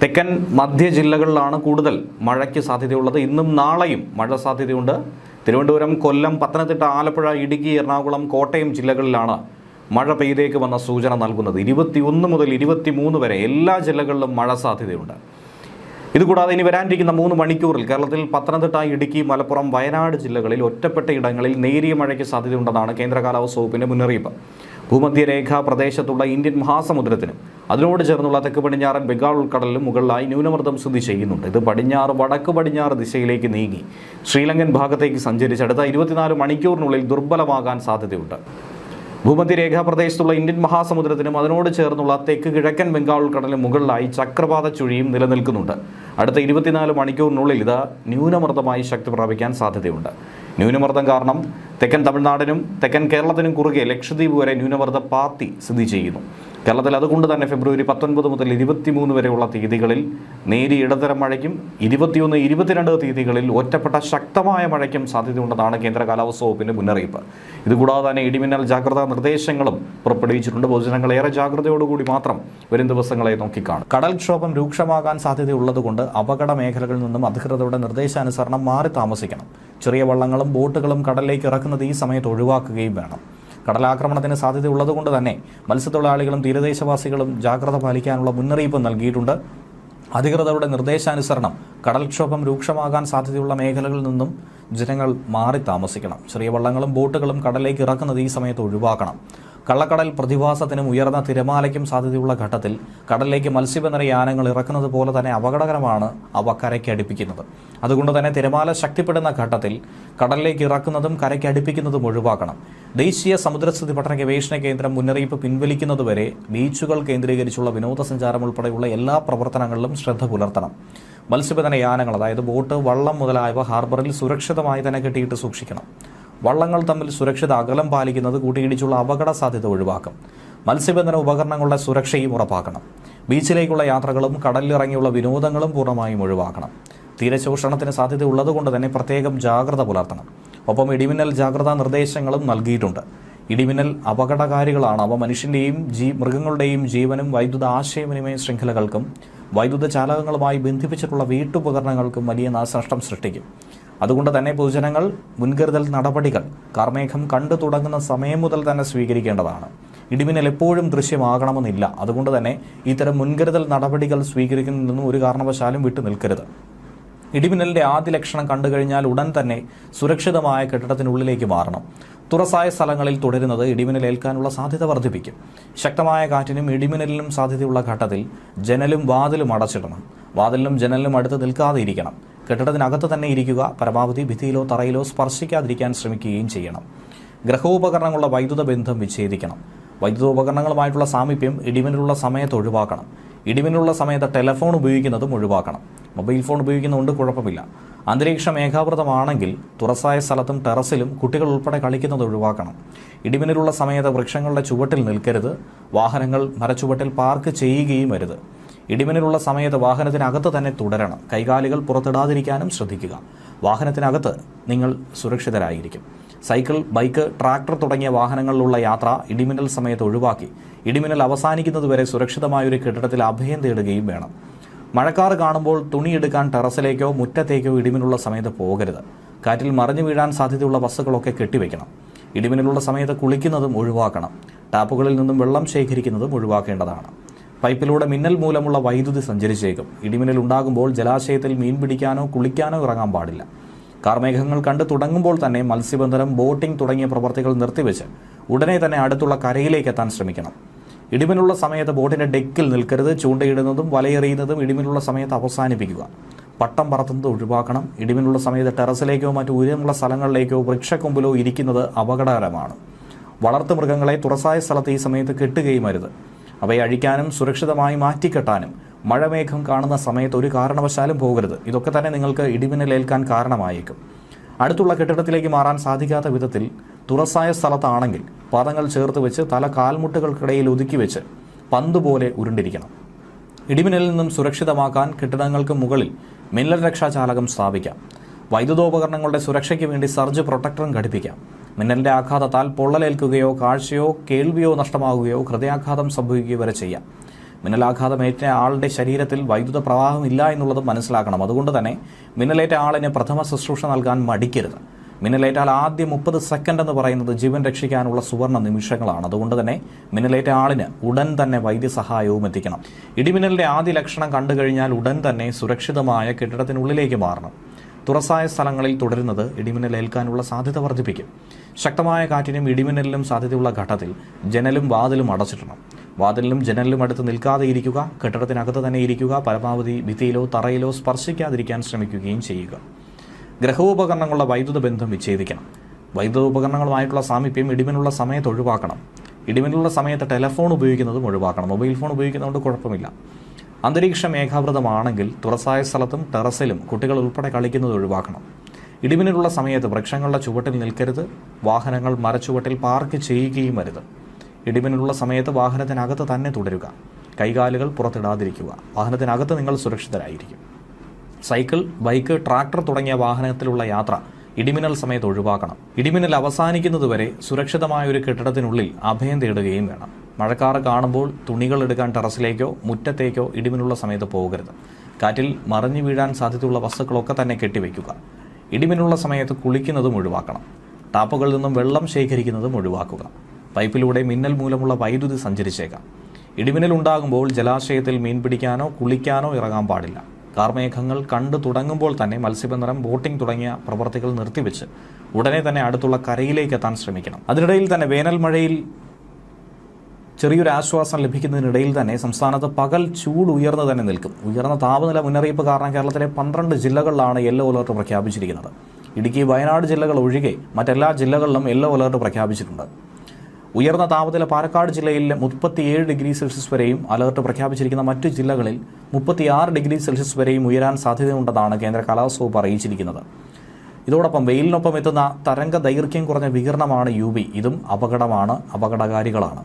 തെക്കൻ മധ്യ ജില്ലകളിലാണ് കൂടുതൽ മഴയ്ക്ക് സാധ്യതയുള്ളത്. ഇന്നും നാളെയും മഴ സാധ്യതയുണ്ട്. തിരുവനന്തപുരം, കൊല്ലം, പത്തനംതിട്ട, ആലപ്പുഴ, ഇടുക്കി, എറണാകുളം, കോട്ടയം ജില്ലകളിലാണ് മഴ പെയ്തേക്കുമെന്ന സൂചന നൽകുന്നത്. 21 മുതൽ 23 വരെ എല്ലാ ജില്ലകളിലും മഴ സാധ്യതയുണ്ട്. ഇതുകൂടാതെ ഇനി വരാനിരിക്കുന്ന 3 മണിക്കൂറിൽ കേരളത്തിൽ പത്തനംതിട്ട, ഇടുക്കി, മലപ്പുറം, വയനാട് ജില്ലകളിൽ ഒറ്റപ്പെട്ട ഇടങ്ങളിൽ നേരിയ മഴയ്ക്ക് സാധ്യതയുണ്ടെന്നാണ് കേന്ദ്ര കാലാവസ്ഥാ വകുപ്പിന്റെ മുന്നറിയിപ്പ്. ഭൂമധ്യരേഖാ പ്രദേശത്തുള്ള ഇന്ത്യൻ മഹാസമുദ്രത്തിനും അതിനോട് ചേർന്നുള്ള തെക്ക് പടിഞ്ഞാറൻ ബംഗാൾ ഉൾക്കടലിലും മുകളിലായി ന്യൂനമർദ്ദം സ്ഥിതി ചെയ്യുന്നുണ്ട്. ഇത് വടക്ക് പടിഞ്ഞാറ് ദിശയിലേക്ക് നീങ്ങി ശ്രീലങ്കൻ ഭാഗത്തേക്ക് സഞ്ചരിച്ച് അടുത്ത 24 മണിക്കൂറിനുള്ളിൽ ദുർബലമാകാൻ സാധ്യതയുണ്ട്. ഭൂമധ്യരേഖാ പ്രദേശത്തുള്ള ഇന്ത്യൻ മഹാസമുദ്രത്തിനും അതിനോട് ചേർന്നുള്ള തെക്ക് കിഴക്കൻ ബംഗാൾ ഉൾക്കടലിന് മുകളിലായി ചക്രവാത ചുഴിയും നിലനിൽക്കുന്നുണ്ട്. അടുത്ത 24 മണിക്കൂറിനുള്ളിൽ ഇത് ന്യൂനമർദ്ദമായി ശക്തി പ്രാപിക്കാൻ സാധ്യതയുണ്ട്. ന്യൂനമർദ്ദം കാരണം തെക്കൻ തമിഴ്നാടിനും തെക്കൻ കേരളത്തിനും കുറുകെ ലക്ഷദ്വീപ് വരെ ന്യൂനമർദ്ദ പാത്തി സ്ഥിതി ചെയ്യുന്നു. കേരളത്തിൽ അതുകൊണ്ട് തന്നെ ഫെബ്രുവരി 19 മുതൽ 23 വരെയുള്ള തീയതികളിൽ നേരിയ ഇടത്തരം മഴയ്ക്കും 21, 22 തീയതികളിൽ ഒറ്റപ്പെട്ട ശക്തമായ മഴയ്ക്കും സാധ്യതയുണ്ടെന്നാണ് കേന്ദ്ര കാലാവസ്ഥാ വകുപ്പിന്റെ മുന്നറിയിപ്പ്. ഇതുകൂടാതെ തന്നെ ഇടിമിന്നൽ ജാഗ്രതാ നിർദ്ദേശങ്ങളും പുറപ്പെടുവിച്ചിട്ടുണ്ട്. പൊതുജനങ്ങൾ ഏറെ ജാഗ്രതയോടുകൂടി മാത്രം വരും ദിവസങ്ങളെ നോക്കിക്കാണും. കടൽക്ഷോഭം രൂക്ഷമാകാൻ സാധ്യതയുള്ളതുകൊണ്ട് അപകട മേഖലകളിൽ നിന്നും അധികൃതരുടെ നിർദ്ദേശാനുസരണം മാറി താമസിക്കണം. ചെറിയ വള്ളങ്ങളും ബോട്ടുകളും കടലിലേക്ക് ഇറക്കുന്നത് ഈ സമയത്ത് ഒഴിവാക്കുകയും വേണം. കടലാക്രമണത്തിന് സാധ്യതയുള്ളതുകൊണ്ട് തന്നെ മത്സ്യത്തൊഴിലാളികളും തീരദേശവാസികളും ജാഗ്രത പാലിക്കാനുള്ള മുന്നറിയിപ്പ് നൽകിയിട്ടുണ്ട്. അധികൃതരുടെ നിർദ്ദേശാനുസരണം കടൽക്ഷോഭം രൂക്ഷമാകാൻ സാധ്യതയുള്ള മേഖലകളിൽ നിന്നും ജനങ്ങൾ മാറി താമസിക്കണം. ചെറിയ വള്ളങ്ങളും ബോട്ടുകളും കടലിലേക്ക് ഇറക്കുന്നത് ഈ സമയത്ത് ഒഴിവാക്കണം. കള്ളക്കടൽ പ്രതിഭാസത്തിനും ഉയർന്ന തിരമാലയ്ക്കും സാധ്യതയുള്ള ഘട്ടത്തിൽ കടലിലേക്ക് മത്സ്യബന്ധന യാനങ്ങൾ ഇറക്കുന്നത് പോലെ തന്നെ അപകടകരമാണ് അവ കരയ്ക്ക് അടുപ്പിക്കുന്നത്. അതുകൊണ്ട് തന്നെ തിരമാല ശക്തിപ്പെടുന്ന ഘട്ടത്തിൽ കടലിലേക്ക് ഇറക്കുന്നതും കരയ്ക്ക് അടുപ്പിക്കുന്നതും ഒഴിവാക്കണം. ദേശീയ സമുദ്രസ്ഥിതി പഠന ഗവേഷണ കേന്ദ്രം മുന്നറിയിപ്പ് പിൻവലിക്കുന്നതുവരെ ബീച്ചുകൾ കേന്ദ്രീകരിച്ചുള്ള വിനോദസഞ്ചാരം ഉൾപ്പെടെയുള്ള എല്ലാ പ്രവർത്തനങ്ങളിലും ശ്രദ്ധ പുലർത്തണം. മത്സ്യബന്ധന യാനങ്ങൾ, അതായത് ബോട്ട്, വള്ളം മുതലായവ ഹാർബറിൽ സുരക്ഷിതമായി തന്നെ കെട്ടിയിട്ട് സൂക്ഷിക്കണം. വള്ളങ്ങൾ തമ്മിൽ സുരക്ഷിത അകലം പാലിക്കുന്നത് കൂട്ടിയിടിച്ചുള്ള അപകട സാധ്യത ഒഴിവാക്കും. മത്സ്യബന്ധന ഉപകരണങ്ങളുടെ സുരക്ഷയും ഉറപ്പാക്കണം. ബീച്ചിലേക്കുള്ള യാത്രകളും കടലിലിറങ്ങിയുള്ള വിനോദങ്ങളും പൂർണ്ണമായും ഒഴിവാക്കണം. തീരശോഷണത്തിന് സാധ്യത ഉള്ളതുകൊണ്ട് തന്നെ പ്രത്യേകം ജാഗ്രത പുലർത്തണം. ഒപ്പം ഇടിമിന്നൽ ജാഗ്രതാ നിർദ്ദേശങ്ങളും നൽകിയിട്ടുണ്ട്. ഇടിമിന്നൽ അപകടകാരികളാണ്. അവ മനുഷ്യൻ്റെയും മൃഗങ്ങളുടെയും ജീവനും വൈദ്യുത ആശയവിനിമയ ശൃംഖലകൾക്കും വൈദ്യുത ചാലകങ്ങളുമായി ബന്ധിപ്പിച്ചിട്ടുള്ള വീട്ടുപകരണങ്ങൾക്കും വലിയ നാശനഷ്ടം സൃഷ്ടിക്കും. അതുകൊണ്ട് തന്നെ പൊതുജനങ്ങൾ മുൻകരുതൽ നടപടികൾ കാർമേഘം കണ്ടു തുടങ്ങുന്ന സമയം മുതൽ തന്നെ സ്വീകരിക്കേണ്ടതാണ്. ഇടിമിന്നൽ എപ്പോഴും ദൃശ്യമാകണമെന്നില്ല. അതുകൊണ്ട് തന്നെ ഇത്തരം മുൻകരുതൽ നടപടികൾ സ്വീകരിക്കുന്നതിൽ നിന്നും ഒരു കാരണവശാലും വിട്ടു നിൽക്കരുത്. ഇടിമിന്നലിന്റെ ആദ്യ ലക്ഷണം കണ്ടു കഴിഞ്ഞാൽ ഉടൻ തന്നെ സുരക്ഷിതമായ കെട്ടിടത്തിനുള്ളിലേക്ക് മാറണം. തുറസായ സ്ഥലങ്ങളിൽ തുടരുന്നത് ഇടിമിന്നൽ ഏൽക്കാനുള്ള സാധ്യത വർദ്ധിപ്പിക്കും. ശക്തമായ കാറ്റിനും ഇടിമിന്നലിനും സാധ്യതയുള്ള ഘട്ടത്തിൽ ജനലും വാതിലും അടച്ചിടണം. വാതിലിനും ജനലിനും അടുത്ത് നിൽക്കാതെ ഇരിക്കണം. കെട്ടിടത്തിനകത്ത് തന്നെ ഇരിക്കുക. പരമാവധി ഭിത്തിയിലോ തറയിലോ സ്പർശിക്കാതിരിക്കാൻ ശ്രമിക്കുകയും ചെയ്യണം. ഗ്രഹോപകരണങ്ങളുടെ വൈദ്യുത ബന്ധം വിച്ഛേദിക്കണം. വൈദ്യുതോപകരണങ്ങളുമായിട്ടുള്ള സാമീപ്യം ഇടിമിന്നലുള്ള സമയത്ത് ഒഴിവാക്കണം. ഇടിമിന്നലുള്ള സമയത്ത് ടെലിഫോൺ ഉപയോഗിക്കുന്നതും ഒഴിവാക്കണം. മൊബൈൽ ഫോൺ ഉപയോഗിക്കുന്നതുകൊണ്ട് കുഴപ്പമില്ല. അന്തരീക്ഷം മേഘാവൃതമാണെങ്കിൽ തുറസായ സ്ഥലത്തും ടെറസിലും കുട്ടികൾ ഉൾപ്പെടെ കളിക്കുന്നത് ഒഴിവാക്കണം. ഇടിമിന്നലുള്ള സമയത്ത് വൃക്ഷങ്ങളുടെ ചുവട്ടിൽ നിൽക്കരുത്. വാഹനങ്ങൾ മരച്ചുവട്ടിൽ പാർക്ക് ചെയ്യുകയും അരുത്. ഇടിമിന്നലുള്ള സമയത്ത് വാഹനത്തിനകത്ത് തന്നെ തുടരണം. കൈകാലുകൾ പുറത്തിടാതിരിക്കാനും ശ്രദ്ധിക്കുക. വാഹനത്തിനകത്ത് നിങ്ങൾ സുരക്ഷിതരായിരിക്കും. സൈക്കിൾ, ബൈക്ക്, ട്രാക്ടർ തുടങ്ങിയ വാഹനങ്ങളിലുള്ള യാത്ര ഇടിമിന്നൽ സമയത്ത് ഒഴിവാക്കി ഇടിമിന്നൽ അവസാനിക്കുന്നതുവരെ സുരക്ഷിതമായൊരു കെട്ടിടത്തിൽ അഭയം തേടുകയും വേണം. മഴക്കാറ് കാണുമ്പോൾ തുണിയെടുക്കാൻ ടെറസിലേക്കോ മുറ്റത്തേക്കോ ഇടിമിന്നലുള്ള സമയത്ത് പോകരുത്. കാറ്റിൽ മറിഞ്ഞു വീഴാൻ സാധ്യതയുള്ള വസ്തുക്കളൊക്കെ കെട്ടിവെക്കണം. ഇടിമിന്നലുള്ള സമയത്ത് കുളിക്കുന്നതും ഒഴിവാക്കണം. ടാപ്പുകളിൽ നിന്നും വെള്ളം ശേഖരിക്കുന്നതും ഒഴിവാക്കേണ്ടതാണ്. പൈപ്പിലൂടെ മിന്നൽ മൂലമുള്ള വൈദ്യുതി സഞ്ചരിച്ചേക്കും. ഇടിമിന്നൽ ഉണ്ടാകുമ്പോൾ ജലാശയത്തിൽ മീൻ പിടിക്കാനോ കുളിക്കാനോ ഇറങ്ങാൻ പാടില്ല. കാർമേഘങ്ങൾ കണ്ടു തുടങ്ങുമ്പോൾ തന്നെ മത്സ്യബന്ധനം, ബോട്ടിംഗ് തുടങ്ങിയ പ്രവർത്തികൾ നിർത്തിവെച്ച് ഉടനെ തന്നെ അടുത്തുള്ള കരയിലേക്ക് എത്താൻ ശ്രമിക്കണം. ഇടിമിന്നലുള്ള സമയത്ത് ബോട്ടിന്റെ ഡെക്കിൽ നിൽക്കരുത്. ചൂണ്ടയിടുന്നതും വലയെറിയുന്നതും ഇടിമിന്നലുള്ള സമയത്ത് അവസാനിപ്പിക്കുക. പട്ടം പറത്തുന്നത് ഒഴിവാക്കണം. ഇടിമിന്നലുള്ള സമയത്ത് ടെറസിലേക്കോ മറ്റു ഉയരമുള്ള സ്ഥലങ്ങളിലേക്കോ വൃക്ഷക്കൊമ്പിലോ ഇരിക്കുന്നത് അപകടകരമാണ്. വളർത്തു മൃഗങ്ങളെ തുറസായ സ്ഥലത്ത് ഈ സമയത്ത് കെട്ടുകയും അരുത്. അവയെ അഴിക്കാനും സുരക്ഷിതമായി മാറ്റിക്കെട്ടാനും മഴമേഘം കാണുന്ന സമയത്ത് ഒരു കാരണവശാലും പോകരുത്. ഇതൊക്കെ തന്നെ നിങ്ങൾക്ക് ഇടിമിന്നലേൽക്കാൻ കാരണമായേക്കും. അടുത്തുള്ള കെട്ടിടത്തിലേക്ക് മാറാൻ സാധിക്കാത്ത വിധത്തിൽ തുറസായ സ്ഥലത്താണെങ്കിൽ പാദങ്ങൾ ചേർത്ത് വെച്ച് തല കാൽമുട്ടുകൾക്കിടയിൽ ഒതുക്കി വെച്ച് പന്ത് പോലെ ഉരുണ്ടിരിക്കണം. ഇടിമിന്നലിൽ നിന്നും സുരക്ഷിതമാക്കാൻ കെട്ടിടങ്ങൾക്ക് മുകളിൽ മിന്നൽ രക്ഷാചാലകം സ്ഥാപിക്കാം. വൈദ്യുതോപകരണങ്ങളുടെ സുരക്ഷയ്ക്ക് വേണ്ടി സർജ് പ്രൊട്ടക്ടറും ഘടിപ്പിക്കാം. മിന്നലിന്റെ ആഘാതത്താൽ പൊള്ളലേൽക്കുകയോ കാഴ്ചയോ കേൾവിയോ നഷ്ടമാകുകയോ ഹൃദയാഘാതം സംഭവിക്കുകയോ വരെ ചെയ്യാം. മിന്നലാഘാതമേറ്റ ആളുടെ ശരീരത്തിൽ വൈദ്യുത പ്രവാഹമില്ല എന്നുള്ളത് മനസ്സിലാക്കണം. അതുകൊണ്ട് തന്നെ മിന്നലേറ്റ ആളിന് പ്രഥമ ശുശ്രൂഷ നൽകാൻ മടിക്കരുത്. മിന്നലേറ്റാൽ ആദ്യ 30 സെക്കൻഡ് എന്ന് പറയുന്നത് ജീവൻ രക്ഷിക്കാനുള്ള സുവർണ്ണ നിമിഷങ്ങളാണ്. അതുകൊണ്ട് തന്നെ മിന്നലേറ്റ ആളിന് ഉടൻ തന്നെ വൈദ്യസഹായവും എത്തിക്കണം. ഇടിമിന്നലിന്റെ ആദ്യ ലക്ഷണം കണ്ടു കഴിഞ്ഞാൽ ഉടൻ തന്നെ സുരക്ഷിതമായ കെട്ടിടത്തിനുള്ളിലേക്ക് മാറണം. തുറസായ സ്ഥലങ്ങളിൽ തുടരുന്നത് ഇടിമിന്നൽ ഏൽക്കാനുള്ള സാധ്യത വർദ്ധിപ്പിക്കും. ശക്തമായ കാറ്റിനും ഇടിമിന്നലിനും സാധ്യതയുള്ള ഘട്ടത്തിൽ ജനലും വാതിലും അടച്ചിടണം. വാതിലിനും ജനലിലും അടുത്ത് നിൽക്കാതെ ഇരിക്കുക. കെട്ടിടത്തിനകത്ത് തന്നെ ഇരിക്കുക. പരമാവധി ഭിത്തിയിലോ തറയിലോ സ്പർശിക്കാതിരിക്കാൻ ശ്രമിക്കുകയും ചെയ്യുക. ഗ്രഹോപകരണങ്ങളുടെ വൈദ്യുത ബന്ധം വിച്ഛേദിക്കണം. വൈദ്യുത ഉപകരണങ്ങളുമായിട്ടുള്ള സാമീപ്യം ഇടിമിന്നലുള്ള സമയത്ത് ഒഴിവാക്കണം. ഇടിമിന്നലുള്ള സമയത്ത് ടെലിഫോൺ ഉപയോഗിക്കുന്നതും ഒഴിവാക്കണം. മൊബൈൽ ഫോൺ ഉപയോഗിക്കുന്നതുകൊണ്ട് കുഴപ്പമില്ല. അന്തരീക്ഷം മേഘാവൃതമാണെങ്കിൽ തുറസായ സ്ഥലത്തും ടെറസിലും കുട്ടികൾ ഉൾപ്പെടെ കളിക്കുന്നത് ഒഴിവാക്കണം. ഇടിമിന്നലുള്ള സമയത്ത് വൃക്ഷങ്ങളുടെ ചുവട്ടിൽ നിൽക്കരുത്. വാഹനങ്ങൾ മരച്ചുവട്ടിൽ പാർക്ക് ചെയ്യുകയും അരുത്. ഇടിമിന്നലുള്ള സമയത്ത് വാഹനത്തിനകത്ത് തന്നെ തുടരുക. കൈകാലുകൾ പുറത്തിടാതിരിക്കുക. വാഹനത്തിനകത്ത് നിങ്ങൾ സുരക്ഷിതരായിരിക്കും. സൈക്കിൾ, ബൈക്ക്, ട്രാക്ടർ തുടങ്ങിയ വാഹനത്തിലുള്ള യാത്ര ഇടിമിന്നൽ സമയത്ത് ഒഴിവാക്കണം. ഇടിമിന്നൽ അവസാനിക്കുന്നതുവരെ സുരക്ഷിതമായ ഒരു കെട്ടിടത്തിനുള്ളിൽ അഭയം തേടുകയും വേണം. മഴക്കാറ് കാണുമ്പോൾ തുണികൾ എടുക്കാൻ ടെറസിലേക്കോ മുറ്റത്തേക്കോ ഇടിമിന്നലുള്ള സമയത്ത് പോകരുത്. കാറ്റിൽ മറിഞ്ഞു വീഴാൻ സാധ്യതയുള്ള വസ്തുക്കളൊക്കെ തന്നെ കെട്ടിവെക്കുക. ഇടിമിന്നലുള്ള സമയത്ത് കുളിക്കുന്നതും ഒഴിവാക്കണം. ടാപ്പുകളിൽ നിന്നും വെള്ളം ശേഖരിക്കുന്നതും ഒഴിവാക്കുക. പൈപ്പിലൂടെ മിന്നൽ മൂലമുള്ള വൈദ്യുതി സഞ്ചരിച്ചേക്കാം. ഇടിമിന്നൽ ഉണ്ടാകുമ്പോൾ ജലാശയത്തിൽ മീൻ പിടിക്കാനോ കുളിക്കാനോ ഇറങ്ങാൻ പാടില്ല. കാർമേഘങ്ങൾ കണ്ടു തുടങ്ങുമ്പോൾ തന്നെ മത്സ്യബന്ധനം, ബോട്ടിംഗ് തുടങ്ങിയ പ്രവർത്തികൾ നിർത്തിവെച്ച് ഉടനെ തന്നെ അടുത്തുള്ള കരയിലേക്ക് എത്താൻ ശ്രമിക്കണം. അതിനിടയിൽ തന്നെ വേനൽ മഴയിൽ ചെറിയൊരു ആശ്വാസം ലഭിക്കുന്നതിനിടയിൽ തന്നെ സംസ്ഥാനത്ത് പകൽ ചൂട് ഉയർന്നു തന്നെ നിൽക്കും. ഉയർന്ന താപനില മുന്നറിയിപ്പ് കാരണം കേരളത്തിലെ 12 ജില്ലകളിലാണ് യെല്ലോ അലർട്ട് പ്രഖ്യാപിച്ചിരിക്കുന്നത്. ഇടുക്കി, വയനാട് ജില്ലകൾ ഒഴികെ മറ്റെല്ലാ ജില്ലകളിലും യെല്ലോ അലർട്ട് പ്രഖ്യാപിച്ചിട്ടുണ്ട്. ഉയർന്ന താപനില പാലക്കാട് ജില്ലയിൽ 37 ഡിഗ്രി സെൽഷ്യസ് വരെയും അലർട്ട് പ്രഖ്യാപിച്ചിരിക്കുന്ന മറ്റു ജില്ലകളിൽ 36 ഡിഗ്രി സെൽഷ്യസ് വരെയും ഉയരാൻ സാധ്യതയുണ്ടെന്നാണ് കേന്ദ്ര കാലാവസ്ഥാ വകുപ്പ് അറിയിച്ചിരിക്കുന്നത്. ഇതോടൊപ്പം വെയിലിനൊപ്പം എത്തുന്ന തരംഗ ദൈർഘ്യം കുറഞ്ഞ വികിരണമാണ് UV. ഇതും അപകടകാരികളാണ്.